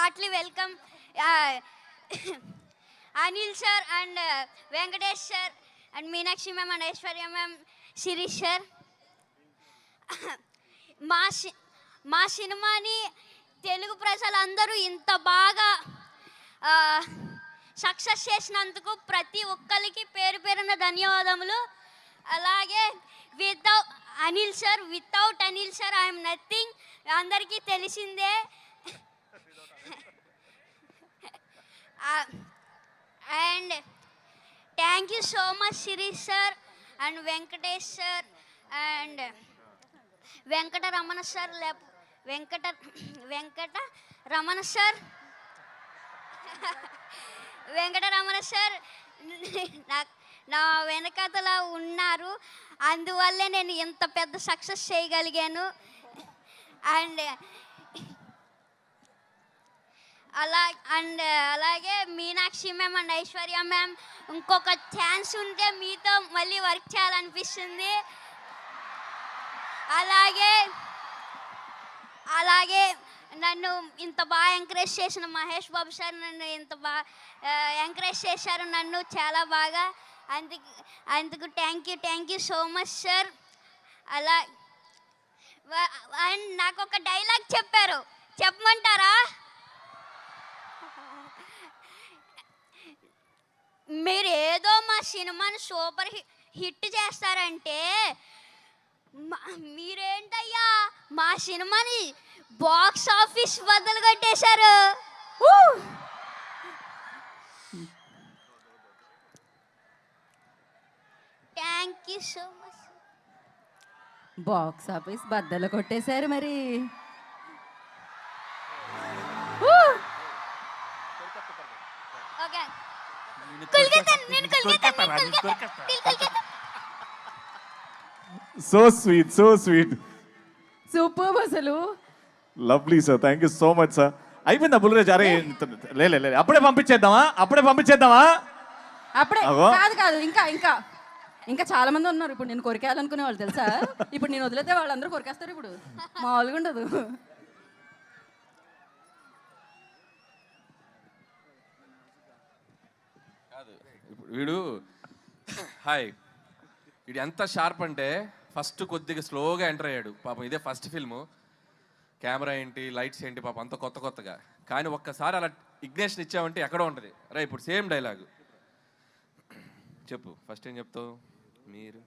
heartily welcome Anil sir and Venkatesh sir and Meenakshi ma'am and Aishwarya ma'am, Shirish sir. మా సినిమాని తెలుగు ప్రజలందరూ ఇంత బాగా సక్సెస్ చేసినందుకు ప్రతి ఒక్కరికి పేరు పేరున ధన్యవాదములు. అలాగే without Anil sir I'm nothing, అందరికీ తెలిసిందే. And thank you so much Shirish sir and Venkatesh sir and Venkataramana sir Venkataramana sir నా వెనకతల ఉన్నారు, అందువల్లే నేను ఇంత పెద్ద సక్సెస్ చేయగలిగాను. అండ్ అలాగే Meenakshi ma'am and Aishwarya ma'am, ఇంకొక ఛాన్స్ ఉంటే మీతో మళ్ళీ వర్క్ చేయాలనిపిస్తుంది. అలాగే నన్ను ఇంత బాగా ఎంకరేజ్ చేసిన మహేష్ బాబు సార్ నన్ను ఇంత బాగా ఎంకరేజ్ చేశారు నన్ను చాలా బాగా. అందుకు thank you so much sir. And నాకు ఒక డైలాగ్ చెప్పారు, చెప్పమంటారా? మీరు ఏదో మా సినిమాని సూపర్ హిట్ చేస్తారంటే మీరేంటయ్యా మా సినిమాని బాక్స్ ఆఫీస్ బద్దలు కొట్టేశారు. Thank you so much. Box office బద్దలు కొట్టేశారు మరి. ఓకే సో స్వీట్ సూపర్ అసలు. Lovely sir, thank you so much sir. అయిపోయిందా బుల్రాజ్? అరే లే అప్పుడే పంపించేద్దామా? అప్పుడే కాదు ఇంకా చాలా మంది ఉన్నారు. ఇప్పుడు నేను కొరికేయాలనుకునే వాళ్ళు తెలుసా? ఇప్పుడు నేను వదిలేతే వాళ్ళందరూ కొరికేస్తారు. ఇప్పుడు మామూలుగా ఉండదు. వీడు ఎంత షార్ప్ అంటే ఫస్ట్ కొద్దిగా స్లోగా ఎంటర్ అయ్యాడు పాపం. ఇదే ఫస్ట్ ఫిల్ము, కెమెరా ఏంటి లైట్స్ ఏంటి పాపం అంత కొత్తగా. కానీ ఒక్కసారి అలా ఇగ్నేషన్ ఇచ్చామంటే ఎక్కడో ఉంటుంది. రా ఇప్పుడు సేమ్ డైలాగు చెప్పు. ఫస్ట్ ఏం చెప్తావు? మీరు